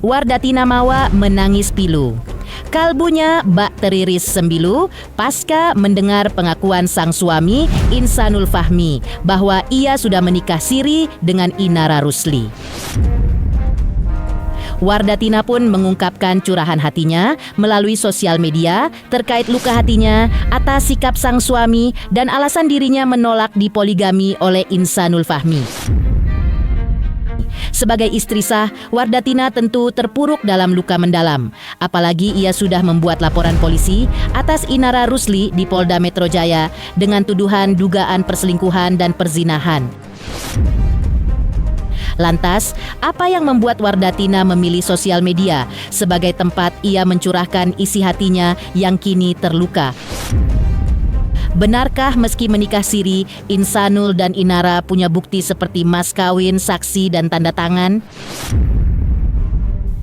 Wardatina Mawa menangis pilu. Kalbunya bak teriris sembilu pasca mendengar pengakuan sang suami Insanul Fahmi bahwa ia sudah menikah siri dengan Inara Rusli. Wardatina pun mengungkapkan curahan hatinya melalui sosial media terkait luka hatinya atas sikap sang suami dan alasan dirinya menolak dipoligami oleh Insanul Fahmi. Sebagai istri sah, Wardatina tentu terpuruk dalam luka mendalam. Apalagi ia sudah membuat laporan polisi atas Inara Rusli di Polda Metro Jaya dengan tuduhan dugaan perselingkuhan dan perzinahan. Lantas, apa yang membuat Wardatina memilih sosial media sebagai tempat ia mencurahkan isi hatinya yang kini terluka? Benarkah meski menikah siri, Insanul dan Inara punya bukti seperti mas kawin, saksi, dan tanda tangan?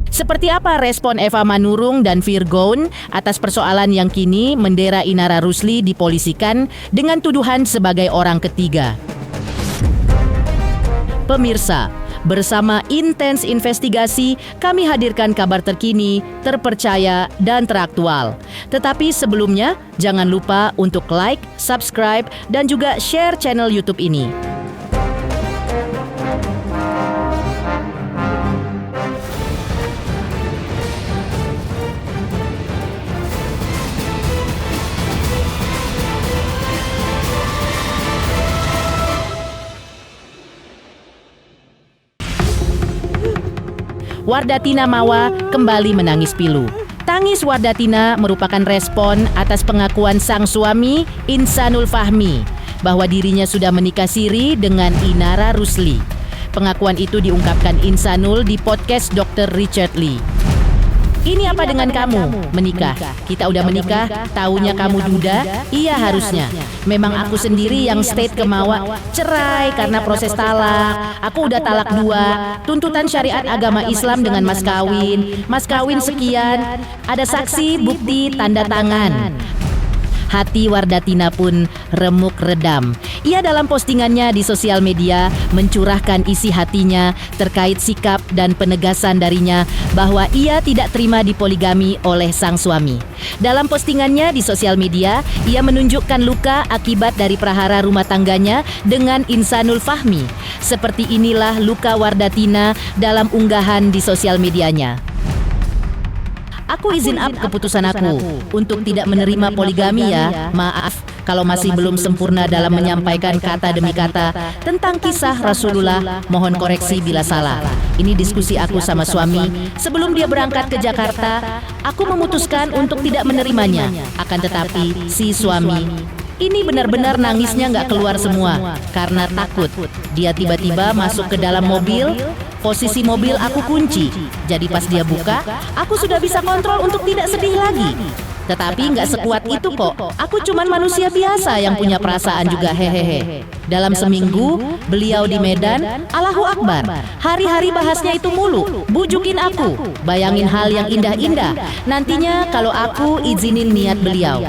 Seperti apa respon Eva Manurung dan Virgoun atas persoalan yang kini mendera Inara Rusli dipolisikan dengan tuduhan sebagai orang ketiga? Pemirsa, bersama Intens Investigasi, kami hadirkan kabar terkini, terpercaya, dan teraktual. Tetapi sebelumnya, jangan lupa untuk like, subscribe, dan juga share channel YouTube ini. Wardatina Mawa kembali menangis pilu. Tangis Wardatina merupakan respon atas pengakuan sang suami Insanul Fahmi bahwa dirinya sudah menikah siri dengan Inara Rusli. Pengakuan itu diungkapkan Insanul di podcast Dr. Richard Lee. Ini apa dengan kamu? Menikah. Kita udah menikah, taunya kamu duda? Iya harusnya. Memang aku sendiri yang state ke Mawa cerai karena proses talak. Aku udah talak 2. Tuntutan syariat agama Islam dengan mas kawin. Mas kawin sekian. Ada saksi, bukti, tanda tangan. Hati Wardatina pun remuk redam. Ia dalam postingannya di sosial media mencurahkan isi hatinya terkait sikap dan penegasan darinya bahwa ia tidak terima dipoligami oleh sang suami. Dalam postingannya di sosial media, ia menunjukkan luka akibat dari prahara rumah tangganya dengan Insanul Fahmi. Seperti inilah luka Wardatina dalam unggahan di sosial medianya. Aku izin up keputusan aku untuk tidak menerima poligami ya. Maaf kalau masih belum sempurna dalam menyampaikan kata demi kata tentang kisah Rasulullah. Mohon koreksi bila salah. Ini diskusi aku sama suami. Sebelum dia berangkat ke Jakarta, aku memutuskan untuk tidak menerimanya. Akan tetapi si suami ini benar-benar nangisnya nggak keluar semua karena takut. Dia tiba-tiba masuk ke dalam mobil. Posisi mobil aku kunci. Jadi pas dia buka, aku sudah bisa kontrol untuk tidak sedih lagi. Tetapi nggak sekuat itu kok. Aku cuman manusia biasa yang punya perasaan juga, hehehe. Dalam seminggu, beliau di Medan, Allahu Akbar. Hari-hari bahasnya itu mulu, bujukin aku. Bayangin hal yang indah-indah. Nantinya kalau aku izinin niat beliau.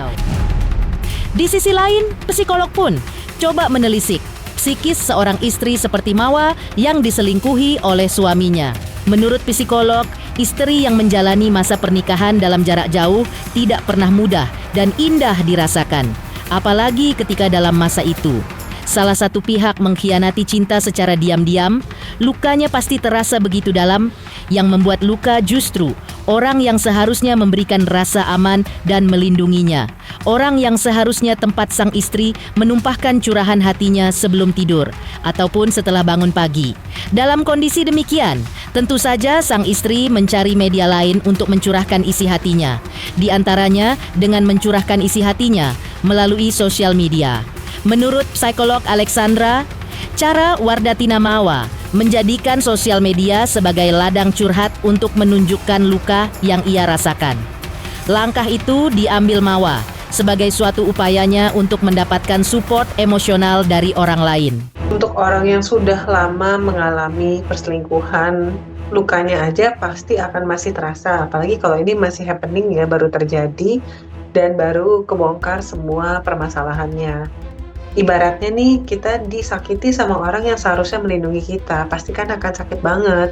Di sisi lain, psikolog pun coba menelisik psikis seorang istri seperti Mawa yang diselingkuhi oleh suaminya. Menurut psikolog, istri yang menjalani masa pernikahan dalam jarak jauh tidak pernah mudah dan indah dirasakan. Apalagi ketika dalam masa itu salah satu pihak mengkhianati cinta secara diam-diam, lukanya pasti terasa begitu dalam. Yang membuat luka justru orang yang seharusnya memberikan rasa aman dan melindunginya. Orang yang seharusnya tempat sang istri menumpahkan curahan hatinya sebelum tidur ataupun setelah bangun pagi. Dalam kondisi demikian, tentu saja sang istri mencari media lain untuk mencurahkan isi hatinya. Di antaranya dengan mencurahkan isi hatinya melalui sosial media. Menurut psikolog Alexandra, cara Wardatina Mawa menjadikan sosial media sebagai ladang curhat untuk menunjukkan luka yang ia rasakan. Langkah itu diambil Mawa sebagai suatu upayanya untuk mendapatkan support emosional dari orang lain. Untuk orang yang sudah lama mengalami perselingkuhan, lukanya aja pasti akan masih terasa. Apalagi kalau ini masih happening ya, baru terjadi dan baru kebongkar semua permasalahannya. Ibaratnya nih kita disakiti sama orang yang seharusnya melindungi kita, pasti kan akan sakit banget.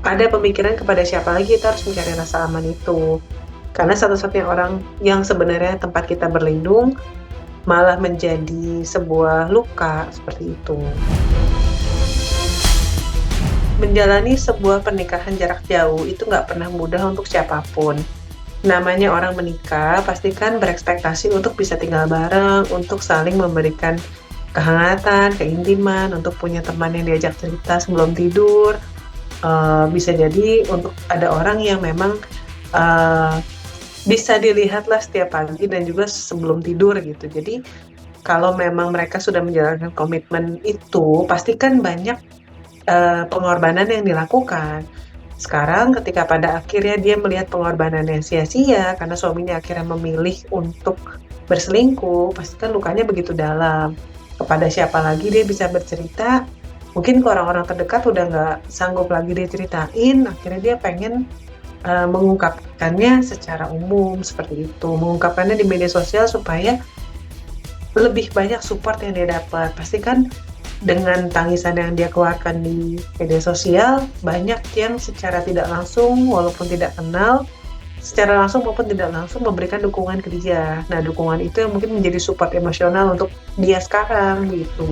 ada pemikiran kepada siapa lagi kita harus mencari rasa aman itu. Karena satu-satunya orang yang sebenarnya tempat kita berlindung malah menjadi sebuah luka seperti itu. Menjalani sebuah pernikahan jarak jauh itu nggak pernah mudah untuk siapapun. Namanya orang menikah, pastikan berekspektasi untuk bisa tinggal bareng, untuk saling memberikan kehangatan, keintiman, untuk punya teman yang diajak cerita sebelum tidur. Bisa jadi untuk ada orang yang memang bisa dilihatlah setiap pagi dan juga sebelum tidur gitu. Jadi kalau memang mereka sudah menjalankan komitmen itu, pastikan banyak pengorbanan yang dilakukan. Sekarang ketika pada akhirnya dia melihat pengorbanan yang sia-sia karena suaminya akhirnya memilih untuk berselingkuh, pastikan lukanya begitu dalam. Kepada siapa lagi dia bisa bercerita? Mungkin ke orang-orang terdekat udah nggak sanggup lagi dia ceritain, akhirnya dia pengen mengungkapkannya secara umum seperti itu, mengungkapkannya di media sosial supaya lebih banyak support yang dia dapat. Pastikan dengan tangisan yang dia keluarkan di media sosial, banyak yang secara tidak langsung, walaupun tidak kenal, secara langsung maupun tidak langsung memberikan dukungan ke dia. Nah, dukungan itu yang mungkin menjadi support emosional untuk dia sekarang, gitu.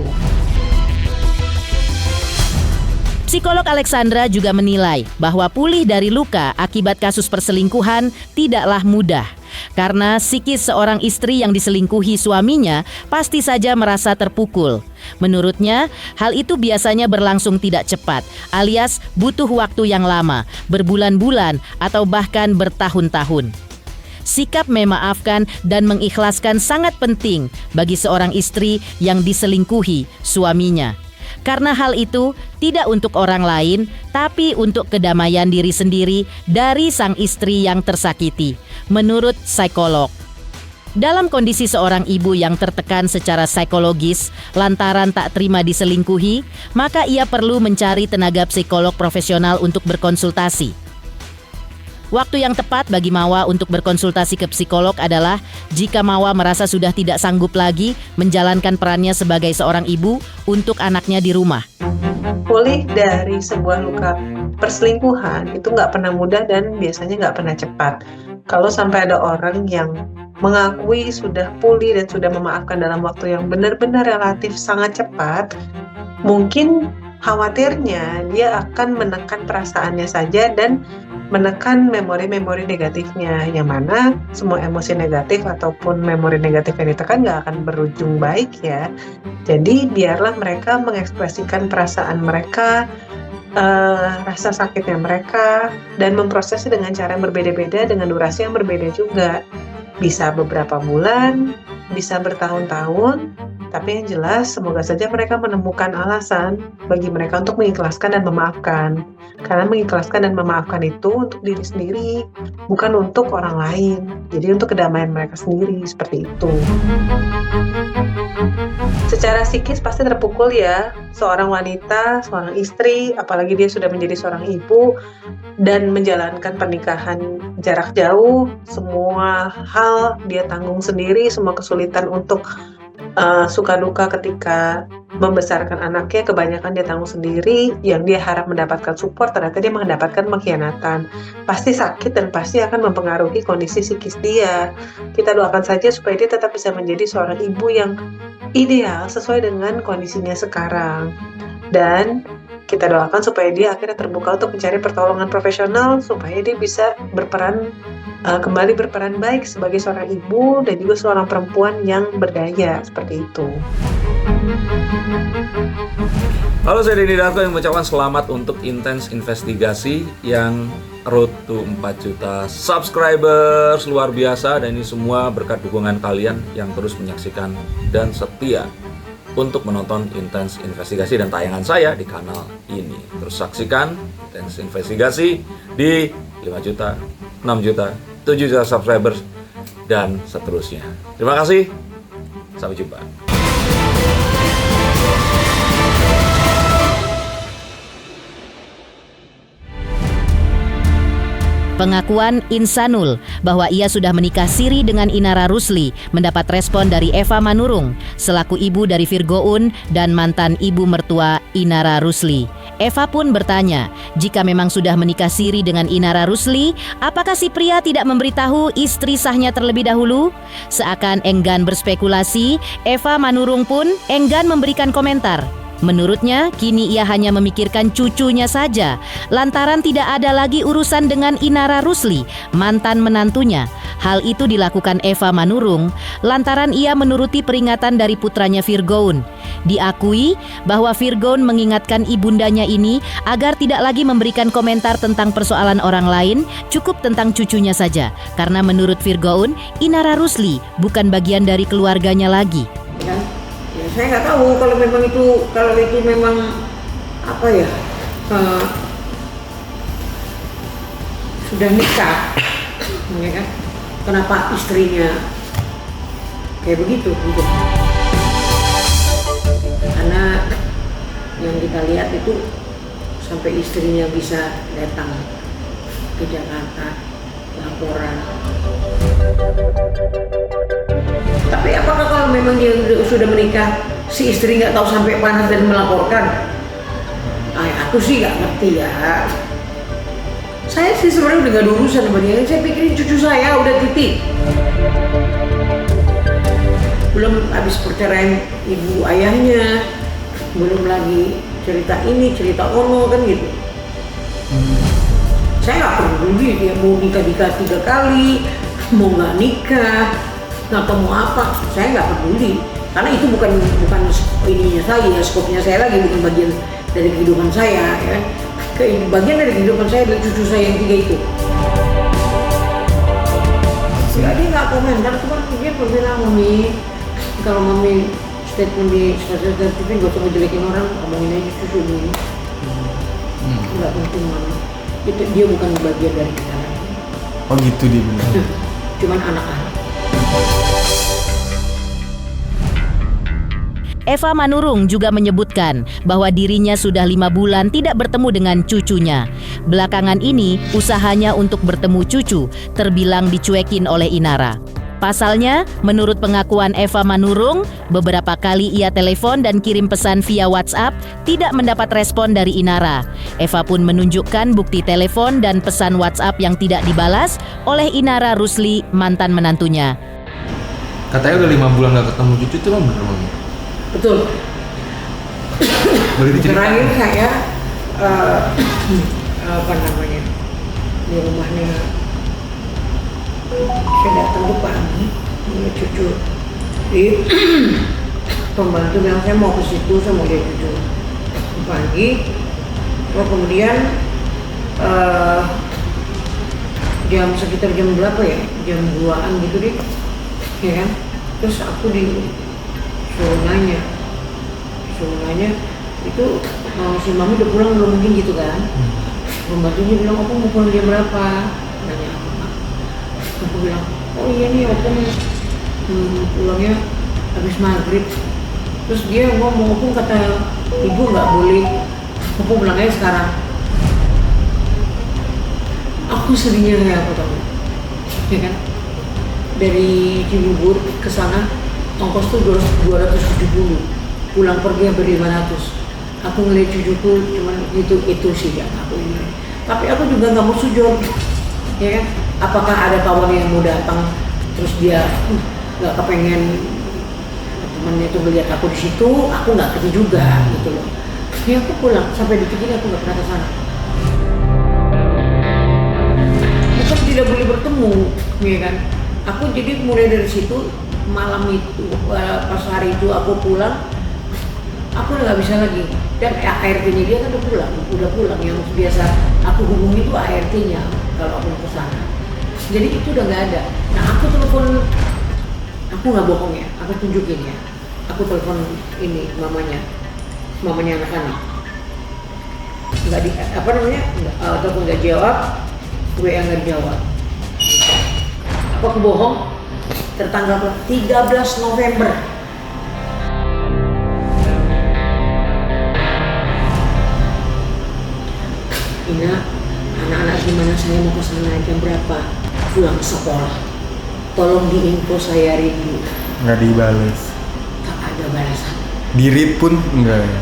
Psikolog Alexandra juga menilai bahwa pulih dari luka akibat kasus perselingkuhan tidaklah mudah. Karena psikis seorang istri yang diselingkuhi suaminya pasti saja merasa terpukul. Menurutnya, hal itu biasanya berlangsung tidak cepat, alias butuh waktu yang lama, berbulan-bulan atau bahkan bertahun-tahun. Sikap memaafkan dan mengikhlaskan sangat penting bagi seorang istri yang diselingkuhi suaminya. Karena hal itu tidak untuk orang lain, tapi untuk kedamaian diri sendiri dari sang istri yang tersakiti, menurut psikolog. Dalam kondisi seorang ibu yang tertekan secara psikologis lantaran tak terima diselingkuhi, maka ia perlu mencari tenaga psikolog profesional untuk berkonsultasi. Waktu yang tepat bagi Mawa untuk berkonsultasi ke psikolog adalah jika Mawa merasa sudah tidak sanggup lagi menjalankan perannya sebagai seorang ibu untuk anaknya di rumah. Pulih dari sebuah luka perselingkuhan itu nggak pernah mudah dan biasanya nggak pernah cepat. Kalau sampai ada orang yang mengakui sudah pulih dan sudah memaafkan dalam waktu yang benar-benar relatif sangat cepat, mungkin khawatirnya dia akan menekan perasaannya saja dan menekan memori-memori negatifnya, yang mana semua emosi negatif ataupun memori negatif yang ditekan nggak akan berujung baik ya. Jadi biarlah mereka mengekspresikan perasaan mereka, rasa sakitnya mereka, dan memprosesnya dengan cara yang berbeda-beda, dengan durasi yang berbeda juga. Bisa beberapa bulan, bisa bertahun-tahun, tapi yang jelas semoga saja mereka menemukan alasan bagi mereka untuk mengikhlaskan dan memaafkan. Karena mengikhlaskan dan memaafkan itu untuk diri sendiri, bukan untuk orang lain. Jadi untuk kedamaian mereka sendiri, seperti itu. Secara psikis pasti terpukul ya, seorang wanita, seorang istri, apalagi dia sudah menjadi seorang ibu, dan menjalankan pernikahan jarak jauh, semua hal dia tanggung sendiri, semua kesulitan untuk suka duka ketika membesarkan anaknya kebanyakan dia tanggung sendiri, yang dia harap mendapatkan support ternyata dia mendapatkan pengkhianatan. Pasti sakit dan pasti akan mempengaruhi kondisi psikis dia. Kita doakan saja supaya dia tetap bisa menjadi seorang ibu yang ideal sesuai dengan kondisinya sekarang. Dan kita doakan supaya dia akhirnya terbuka untuk mencari pertolongan profesional supaya dia bisa kembali berperan baik sebagai seorang ibu dan juga seorang perempuan yang berdaya, seperti itu. Halo, saya Denny Darko yang mengucapkan selamat untuk Intens Investigasi yang road to 4 juta subscribers, luar biasa. Dan ini semua berkat dukungan kalian yang terus menyaksikan dan setia untuk menonton Intens Investigasi dan tayangan saya di kanal ini. Terus saksikan Intens Investigasi di 5 juta, 6 juta, 7 juta subscribers dan seterusnya. Terima kasih, sampai jumpa. Pengakuan Insanul bahwa ia sudah menikah siri dengan Inara Rusli mendapat respon dari Eva Manurung selaku ibu dari Virgoun dan mantan ibu mertua Inara Rusli. Eva pun bertanya, jika memang sudah menikah siri dengan Inara Rusli, apakah si pria tidak memberitahu istri sahnya terlebih dahulu? Seakan enggan berspekulasi, Eva Manurung pun enggan memberikan komentar. Menurutnya, kini ia hanya memikirkan cucunya saja, lantaran tidak ada lagi urusan dengan Inara Rusli, mantan menantunya. Hal itu dilakukan Eva Manurung, lantaran ia menuruti peringatan dari putranya Virgoun. Diakui bahwa Virgoun mengingatkan ibundanya ini agar tidak lagi memberikan komentar tentang persoalan orang lain, cukup tentang cucunya saja. Karena menurut Virgoun, Inara Rusli bukan bagian dari keluarganya lagi. Ya, saya nggak tahu kalau itu memang apa ya, sudah nikah, ya kan? Kenapa istrinya kayak begitu? Gitu. Karena yang kita lihat itu sampai istrinya bisa datang ke Jakarta laporan. Tapi apakah kalau memang dia sudah menikah, si istri nggak tahu sampai mana dan melaporkan? Aku sih nggak ngerti ya. Saya sih sebenarnya udah nggak ada urusan sama dia. Saya pikirin cucu saya udah titik. Belum habis perceraian ibu ayahnya, belum lagi cerita ini, cerita ono kan gitu. Saya nggak peduli dia mau nikah 3 kali, mau nggak nikah, atau mau apa, saya nggak peduli. Karena itu bukan ininya saya, skopnya saya lagi, bukan bagian dari kehidupan saya. Ya. Bagian dari kehidupan saya adalah cucu saya yang 3 itu. Dia nggak komentar, cuma dia bilang, Mami, kalau Mami statement di stasiun TV nggak usah ngejelekin orang, ngomongin aja cucu ini. Nggak penting Mami. Dia bukan bagian dari kita lagi. Oh gitu dia bilang. Cuman anak-anak. Eva Manurung juga menyebutkan bahwa dirinya sudah 5 bulan tidak bertemu dengan cucunya. Belakangan ini, usahanya untuk bertemu cucu terbilang dicuekin oleh Inara. Pasalnya, menurut pengakuan Eva Manurung, beberapa kali ia telepon dan kirim pesan via WhatsApp tidak mendapat respon dari Inara. Eva pun menunjukkan bukti telepon dan pesan WhatsApp yang tidak dibalas oleh Inara Rusli, mantan menantunya. Katanya udah 5 bulan gak ketemu cucu, itu emang bener Mami? Betul. Boleh diceritain? Terakhir saya di rumahnya, saya datang ke pagi melihat cucu. Jadi pembantu bilang saya mau ke situ, saya mau lihat cucu. Pagi, kemudian sekitar jam berapa ya? Jam 2-an gitu deh, ya kan? Terus aku suruh nanya itu si Mami udah pulang belum mungkin gitu kan. Pembantunya bilang, aku mau pulang jam berapa? Nanya aku bilang, oh iya nih aku pulangnya habis maghrib. Terus dia ngomong, aku kata ibu nggak boleh, aku pulangnya sekarang. Aku sedihnya kayak apa tau, ya kan? Dari Cibubur ke sana ongkos tuh 270, pulang pergi hampir 500. Aku ngeliat cucuku cuman itu sih yang aku ini. Tapi aku juga nggak mau sujud, ya kan? Apakah ada kawan yang mau datang terus dia nggak kepengen temannya itu melihat aku di situ, aku nggak pergi juga gitu loh. Ya aku pulang, sampai detik ini aku nggak pernah ke sana. Bukan tidak boleh bertemu, ya kan? Aku jadi mulai dari situ. Malam itu, pas hari itu aku pulang, aku udah nggak bisa lagi. Dan ART-nya dia kan udah pulang. Yang biasa aku hubungi itu ART-nya kalau aku ke sana. Jadi itu udah nggak ada. Nah aku telepon, aku nggak bohong ya, aku tunjukin ya. Aku telepon ini mamanya anak-anak. Telepon nggak jawab, WA nggak jawab. Apa aku bohong? Tertanggal 13 November. Ina, anak-anak bagaimana saya mau ke sana, jam berapa, pulang sekolah. Tolong diinfo, saya rindu. Nggak dibales. Tak ada balasan. Di-read pun enggak ya?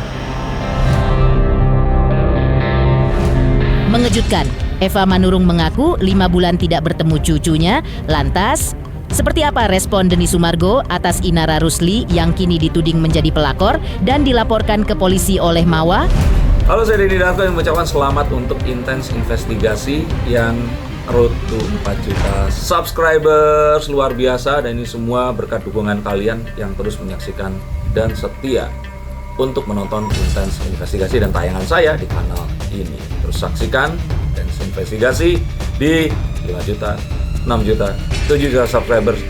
Mengejutkan, Eva Manurung mengaku 5 bulan tidak bertemu cucunya. Lantas, seperti apa respon Denny Sumargo atas Inara Rusli yang kini dituding menjadi pelakor dan dilaporkan ke polisi oleh Mawa? Halo, saya Denny Darko yang mengucapkan selamat untuk intens investigasi yang road to 4 juta subscribers, luar biasa. Dan ini semua berkat dukungan kalian yang terus menyaksikan dan setia untuk menonton intens investigasi dan tayangan saya di kanal ini. Terus saksikan intens investigasi di 5 juta, 6 juta, 7 juta subscribers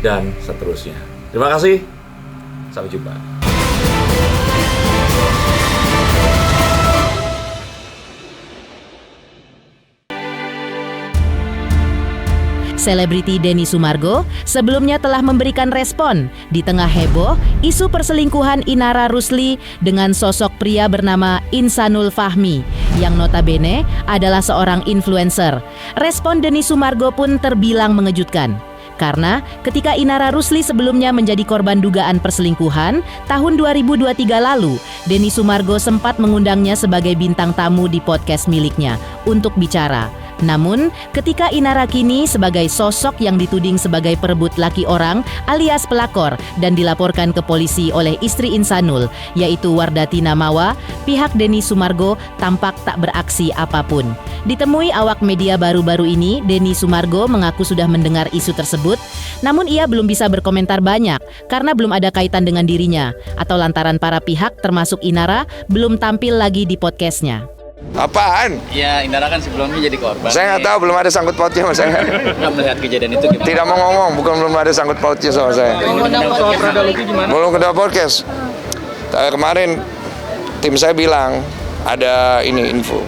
dan seterusnya. Terima kasih, sampai jumpa. Selebriti Denny Sumargo sebelumnya telah memberikan respon di tengah heboh isu perselingkuhan Inara Rusli dengan sosok pria bernama Insanul Fahmi yang notabene adalah seorang influencer. Respon Denny Sumargo pun terbilang mengejutkan. Karena ketika Inara Rusli sebelumnya menjadi korban dugaan perselingkuhan tahun 2023 lalu, Denny Sumargo sempat mengundangnya sebagai bintang tamu di podcast miliknya untuk bicara. Namun, ketika Inara kini sebagai sosok yang dituding sebagai perebut laki orang alias pelakor dan dilaporkan ke polisi oleh istri Insanul, yaitu Wardatina Mawa, pihak Denny Sumargo tampak tak beraksi apapun. Ditemui awak media baru-baru ini, Denny Sumargo mengaku sudah mendengar isu tersebut, namun ia belum bisa berkomentar banyak karena belum ada kaitan dengan dirinya atau lantaran para pihak termasuk Inara belum tampil lagi di podcastnya. Apaan? Ya, Inara kan sebelumnya jadi korban. Saya nggak tahu, belum ada sangkut pautnya sama saya. Nggak melihat kejadian itu gimana? Tidak mau ngomong, bukan belum ada sangkut pautnya sama saya. Belum ke podcast. Kemarin tim saya bilang ada ini info,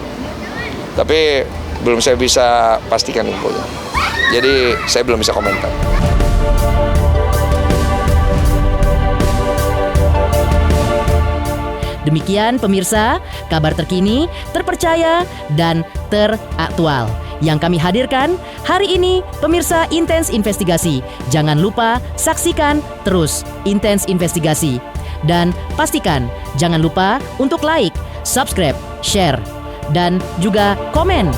tapi belum saya bisa pastikan infonya. Jadi saya belum bisa komentar. Demikian pemirsa, kabar terkini, terpercaya, dan teraktual yang kami hadirkan hari ini. Pemirsa Intens Investigasi, jangan lupa saksikan terus Intens Investigasi. Dan pastikan jangan lupa untuk like, subscribe, share, dan juga komen.